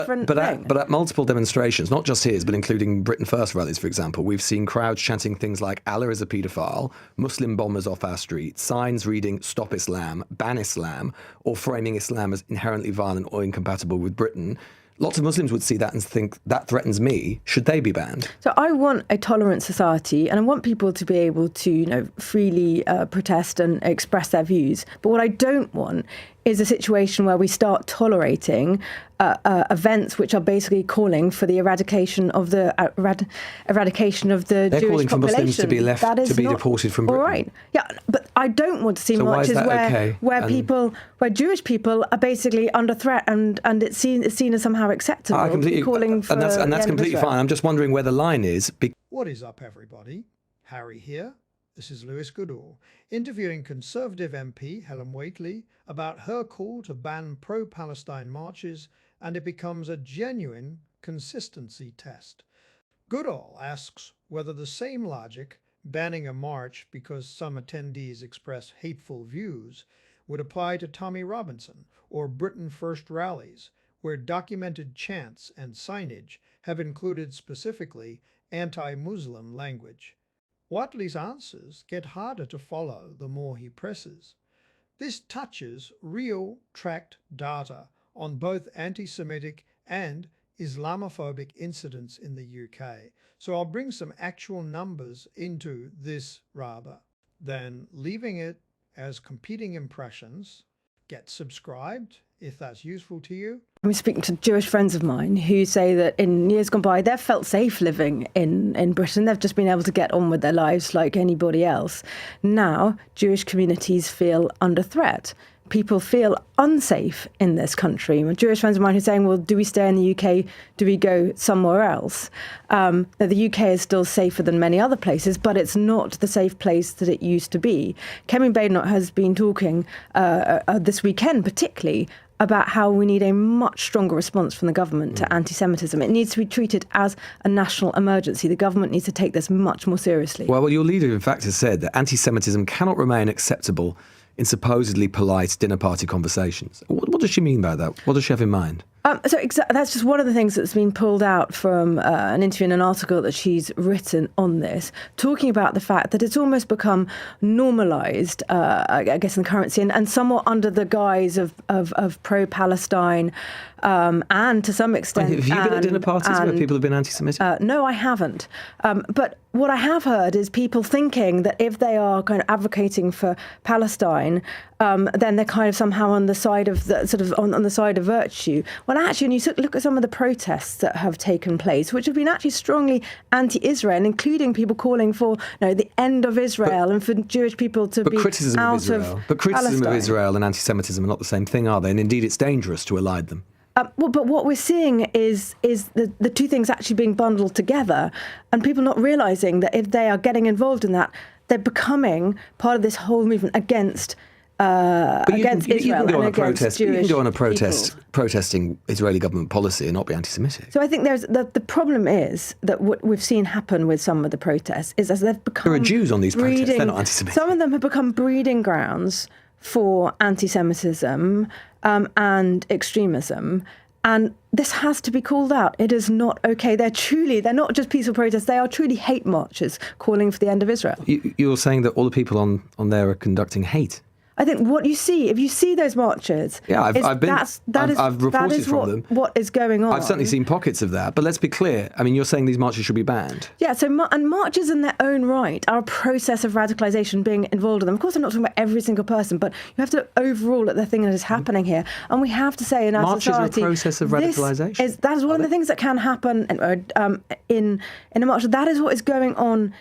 different but thing. But at multiple demonstrations, not just his, but including Britain First rallies, for example, we've seen crowds chanting things like Allah is a paedophile, Muslim bombers off our streets, signs reading Stop Islam, Ban Islam, or framing Islam as inherently violent or incompatible with Britain. Lots of Muslims would see that and think, that threatens me. Should they be banned? So I want a tolerant society, and I want people to be able to, freely protest and express their views. But what I don't want is a situation where we start tolerating events which are basically calling for the eradication of the They're Jewish calling for population. Muslims to be left to be deported from Britain. All right, yeah, but I don't want to see So why is marches that where Jewish people are basically under threat and it's seen as somehow acceptable. Calling for and that's completely fine. I'm just wondering where the line is. What is up, everybody? Harry here. This is Lewis Goodall, interviewing Conservative MP Helen Whately about her call to ban pro-Palestine marches, and it becomes a genuine consistency test. Goodall asks whether the same logic, banning a march because some attendees express hateful views, would apply to Tommy Robinson or Britain First rallies, where documented chants and signage have included specifically anti-Muslim language. Whately's answers get harder to follow the more he presses. This touches real tracked data on both anti-Semitic and Islamophobic incidents in the UK, so I'll bring some actual numbers into this rather than leaving it as competing impressions. Get subscribed if that's useful to you. I'm speaking to Jewish friends of mine who say that in years gone by, they've felt safe living in Britain. They've just been able to get on with their lives like anybody else. Now, Jewish communities feel under threat. People feel unsafe in this country. My Jewish friends of mine who are saying, well, do we stay in the UK? Do we go somewhere else? Now, the UK is still safer than many other places, but it's not the safe place that it used to be. Kemi Badenoch has been talking this weekend particularly about how we need a much stronger response from the government to anti-Semitism. It needs to be treated as a national emergency. The government needs to take this much more seriously. Well, your leader, in fact, has said that anti-Semitism cannot remain acceptable in supposedly polite dinner party conversations. What does she mean by that? What does she have in mind? That's just one of the things that's been pulled out from an interview and an article that she's written on this, talking about the fact that it's almost become normalised, I guess, in the currency and somewhat under the guise of pro-Palestine and to some extent... Have you been at dinner parties where people have been anti-Semitic? No, I haven't. But what I have heard is people thinking that if they are kind of advocating for Palestine, then they're kind of somehow on the side of on the side of virtue. Well, actually, when you look at some of the protests that have taken place, which have been actually strongly anti-Israel, including people calling for the end of Israel and for Jewish people to be out of Palestine. But criticism of Israel and anti-Semitism are not the same thing, are they? And indeed, it's dangerous to allied them. But what we're seeing is the two things actually being bundled together, and people not realising that if they are getting involved in that, they're becoming part of this whole movement against Israel and against Jewish people. You can go on a protest protesting Israeli government policy and not be anti-Semitic. So I think there's the problem is that what we've seen happen with some of the protests is as they've become... There are Jews on these protests, they're not anti-Semitic. Some of them have become breeding grounds for anti-Semitism and extremism. And this has to be called out. It is not okay. They're not just peaceful protests. They are truly hate marches calling for the end of Israel. You're saying that all the people on there are conducting hate? I think what you see, if you see those marches, I've reported from them. What is going on? I've certainly seen pockets of that. But let's be clear. I mean, you're saying these marches should be banned. Yeah. So and marches in their own right are a process of radicalisation being involved in them. Of course, I'm not talking about every single person, but you have to look overall at the thing that is happening here, and we have to say in our society, marches are a process of radicalisation. That is one of the things that can happen in a march. That is what is going on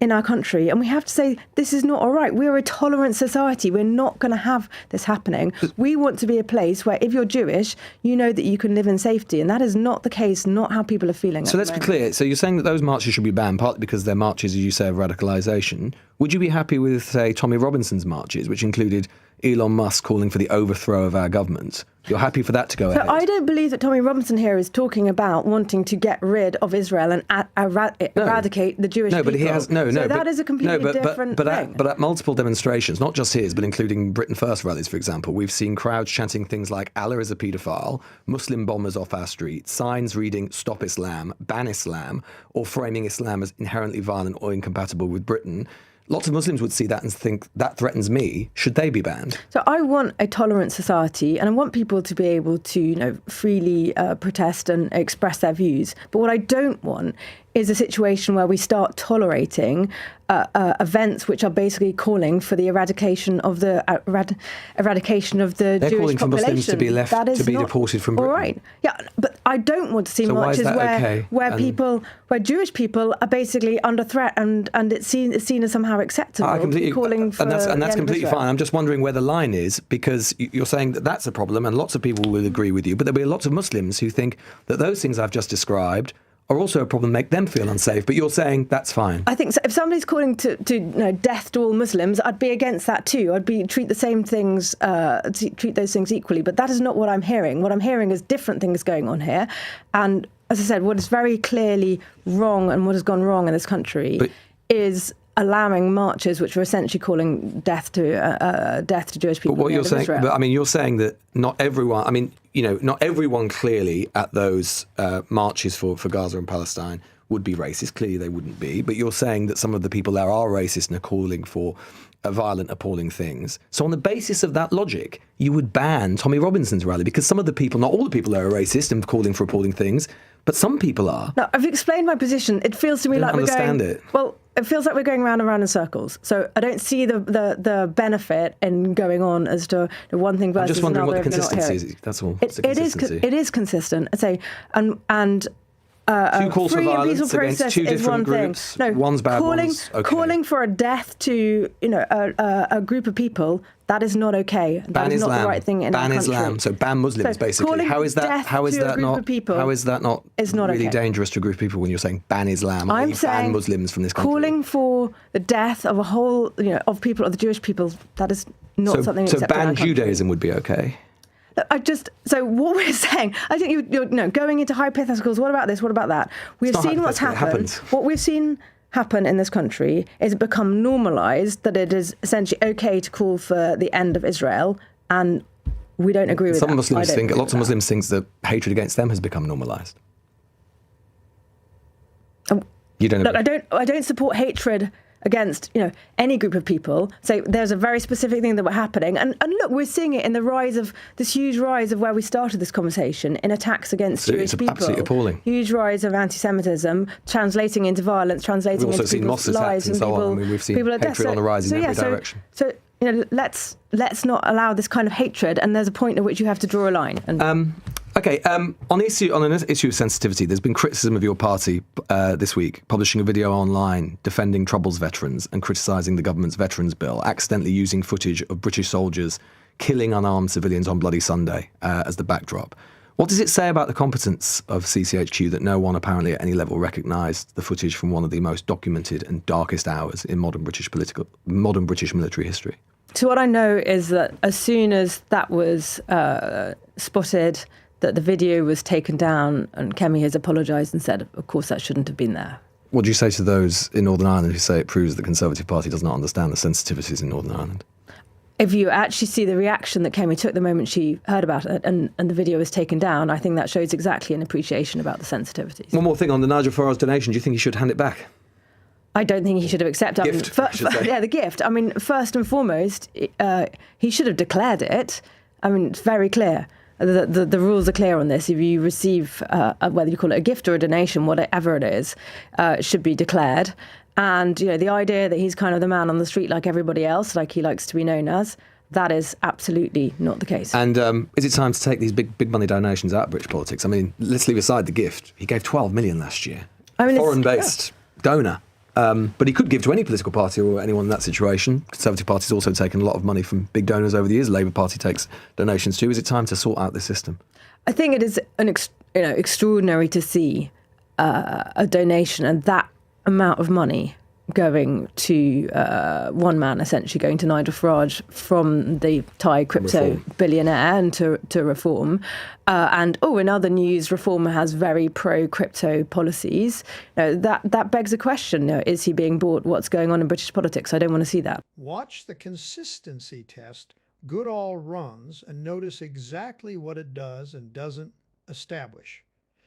in our country, and we have to say this is not all right. We're a tolerant society. We're not going to have this happening. We want to be a place where if you're Jewish, you know that you can live in safety, and that is not the case, not how people are feeling. So let's be clear. So you're saying that those marches should be banned, partly because they're marches, as you say, of radicalisation. Would you be happy with, say, Tommy Robinson's marches, which included Elon Musk calling for the overthrow of our government. You're happy for that to go ahead? I don't believe that Tommy Robinson here is talking about wanting to get rid of Israel and eradicate the Jewish people. But he has that is a completely different thing. But at multiple demonstrations, not just his, but including Britain First rallies, for example, we've seen crowds chanting things like "Allah is a paedophile," "Muslim bombers off our street," signs reading "Stop Islam," "Ban Islam," or framing Islam as inherently violent or incompatible with Britain. Lots of Muslims would see that and think, that threatens me. Should they be banned? So I want a tolerant society, and I want people to be able to, freely protest and express their views. But what I don't want is a situation where we start tolerating events which are basically calling for the eradication of the They're Jewish calling for population. Muslims to be left to be deported from Britain. All right, yeah, but I don't want to see So why marches is that where Jewish people are basically under threat and it's seen as somehow acceptable. Calling for and that's the end of completely Israel. fine. I'm just wondering where the line is, because you're saying that that's a problem, and lots of people will agree with you. But there'll be lots of Muslims who think that those things I've just described are also a problem, make them feel unsafe. But you're saying that's fine. I think so. If somebody's calling to death to all Muslims, I'd be against that too. I'd treat those things equally. But that is not what I'm hearing. What I'm hearing is different things going on here. And as I said, what is very clearly wrong and what has gone wrong in this country is allowing marches which were essentially calling death to Jewish people. But what you're saying, Israel. You're saying that not everyone. Not everyone clearly at those marches for Gaza and Palestine would be racist. Clearly, they wouldn't be. But you're saying that some of the people there are racist and are calling for violent, appalling things. So on the basis of that logic, you would ban Tommy Robinson's rally, because some of the people, not all the people there are racist and calling for appalling things, but some people are. No, I've explained my position. It feels to me like we're going... it. Well, it feels like we're going round and round in circles. So I don't see the benefit in going on as to one thing versus another. I'm just wondering what the consistency is. That's all. It is consistent. I'd say, and two calls for violence against two different groups. No, one's bad, one's okay. Calling for a death to a group of people, that is not okay. That is not the right thing in our country. Ban Islam. So ban Muslims, basically. How is that not really dangerous to a group of people when you're saying ban Islam? I'm saying ban Muslims from this country. Calling for the death of a whole, of people, of the Jewish people, that is not something acceptable. So ban Judaism would be okay. So what we're saying, I think you're going into hypotheticals. What about this? What about that? We've seen what's happened. What we've seen happen in this country is it become normalised that it is essentially okay to call for the end of Israel, and we don't agree with that. Lots of Muslims think that hatred against them has become normalised. You don't agree? Look, I don't support hatred against any group of people. So there's a very specific thing that were happening, and look, we're seeing it in the huge rise of where we started this conversation in attacks against Jewish people. It's absolutely appalling. Huge rise of anti-Semitism, translating into violence, translating into people's lives, and so on. We've seen hatred on the rise in every direction. So let's not allow this kind of hatred. And there's a point at which you have to draw a line. Okay, on an issue of sensitivity, there's been criticism of your party this week, publishing a video online defending Troubles veterans and criticising the government's Veterans Bill, accidentally using footage of British soldiers killing unarmed civilians on Bloody Sunday as the backdrop. What does it say about the competence of CCHQ that no one apparently at any level recognised the footage from one of the most documented and darkest hours in modern British military history? So what I know is that as soon as that was spotted, that the video was taken down, and Kemi has apologised and said, of course, that shouldn't have been there. What do you say to those in Northern Ireland who say it proves the Conservative Party does not understand the sensitivities in Northern Ireland? If you actually see the reaction that Kemi took the moment she heard about it and the video was taken down, I think that shows exactly an appreciation about the sensitivities. One more thing on the Nigel Farage donation. Do you think he should hand it back? I don't think he should have accepted it. The gift. I mean, first and foremost, he should have declared it. I mean, it's very clear. The rules are clear on this. If you receive, whether you call it a gift or a donation, whatever it is, it should be declared. And the idea that he's kind of the man on the street like everybody else, like he likes to be known as, that is absolutely not the case. And is it time to take these big money donations out of British politics? I mean, let's leave aside the gift. He gave 12 million last year. Foreign-based donor. But he could give to any political party or anyone in that situation. Conservative Party's also taken a lot of money from big donors over the years. Labour Party takes donations too. Is it time to sort out this system? I think it is extraordinary to see a donation and that amount of money going to one man, essentially going to Nigel Farage from the Thai crypto billionaire and to Reform. In other news, Reform has very pro-crypto policies. That begs a question. Is he being bought? What's going on in British politics? I don't want to see that. Watch the consistency test Goodall runs and notice exactly what it does and doesn't establish.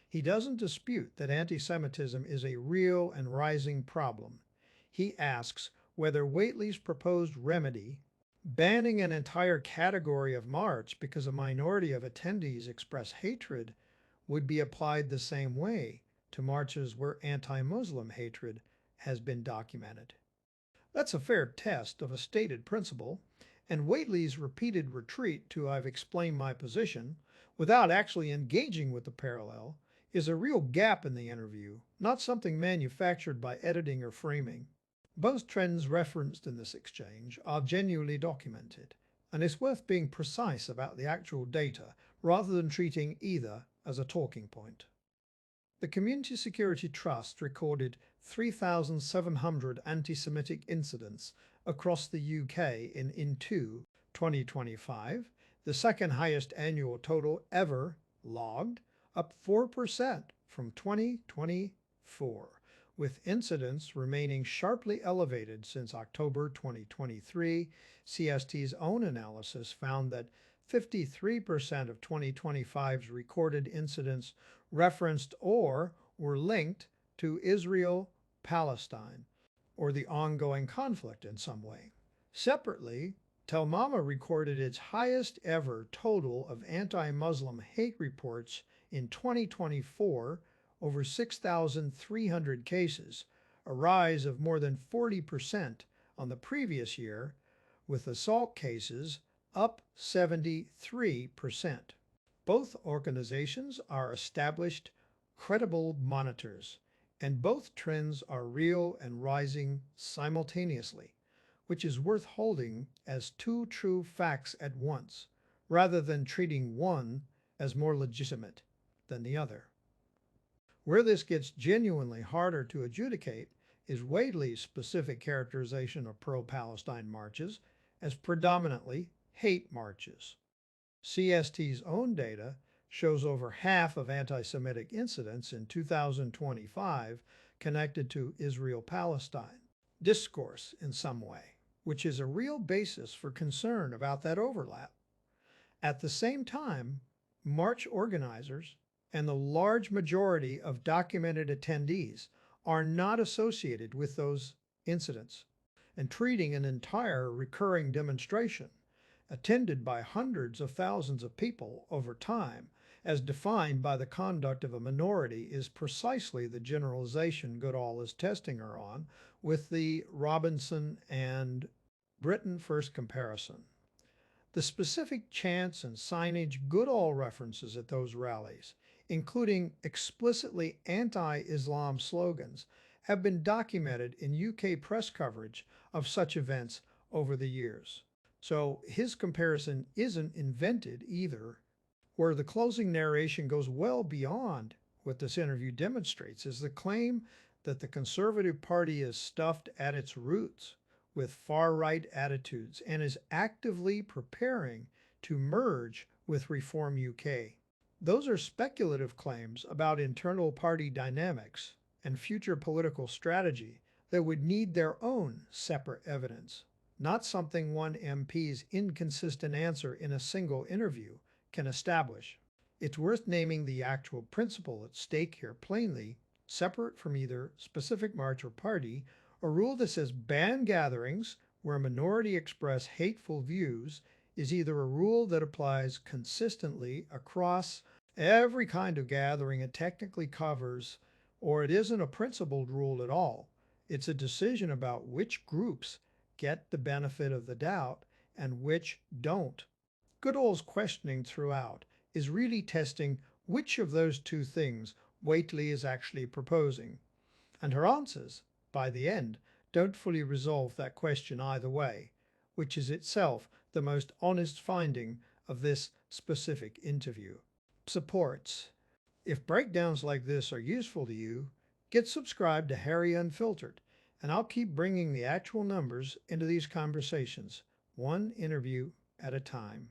He doesn't dispute that anti-Semitism is a real and rising problem. He asks whether Whately's proposed remedy, banning an entire category of march because a minority of attendees express hatred, would be applied the same way to marches where anti-Muslim hatred has been documented. That's a fair test of a stated principle, and Whately's repeated retreat to "I've explained my position" without actually engaging with the parallel is a real gap in the interview, not something manufactured by editing or framing. Both trends referenced in this exchange are genuinely documented, and it's worth being precise about the actual data rather than treating either as a talking point. The Community Security Trust recorded 3,700 anti-Semitic incidents across the UK in 2025, the second highest annual total ever logged, up 4% from 2024, with incidents remaining sharply elevated since October 2023. CST's own analysis found that 53% of 2025's recorded incidents referenced or were linked to Israel-Palestine or the ongoing conflict in some way. Separately, Telmama recorded its highest ever total of anti-Muslim hate reports in 2024, over 6,300 cases, a rise of more than 40% on the previous year, with assault cases up 73%. Both organizations are established, credible monitors, and both trends are real and rising simultaneously, which is worth holding as two true facts at once, rather than treating one as more legitimate than the other. Where this gets genuinely harder to adjudicate is Whately's specific characterization of pro-Palestine marches as predominantly hate marches. CST's own data shows over half of anti-Semitic incidents in 2025 connected to Israel-Palestine discourse in some way, which is a real basis for concern about that overlap. At the same time, march organizers and the large majority of documented attendees are not associated with those incidents, and treating an entire recurring demonstration attended by hundreds of thousands of people over time as defined by the conduct of a minority is precisely the generalization Goodall is testing her on with the Robinson and Britain First comparison. The specific chants and signage Goodall references at those rallies, including explicitly anti-Islam slogans, have been documented in UK press coverage of such events over the years. So his comparison isn't invented either. Where the closing narration goes well beyond what this interview demonstrates is the claim that the Conservative Party is stuffed at its roots with far-right attitudes and is actively preparing to merge with Reform UK. Those are speculative claims about internal party dynamics and future political strategy that would need their own separate evidence, not something one MP's inconsistent answer in a single interview can establish. It's worth naming the actual principle at stake here plainly, separate from either specific march or party, a rule that says ban gatherings where a minority express hateful views is either a rule that applies consistently across every kind of gathering it technically covers, or it isn't a principled rule at all. It's a decision about which groups get the benefit of the doubt and which don't. Goodall's questioning throughout is really testing which of those two things Whately is actually proposing, and her answers, by the end, don't fully resolve that question either way, which is itself the most honest finding of this specific interview. Supports. If breakdowns like this are useful to you, get subscribed to Harry Unfiltered and I'll keep bringing the actual numbers into these conversations, one interview at a time.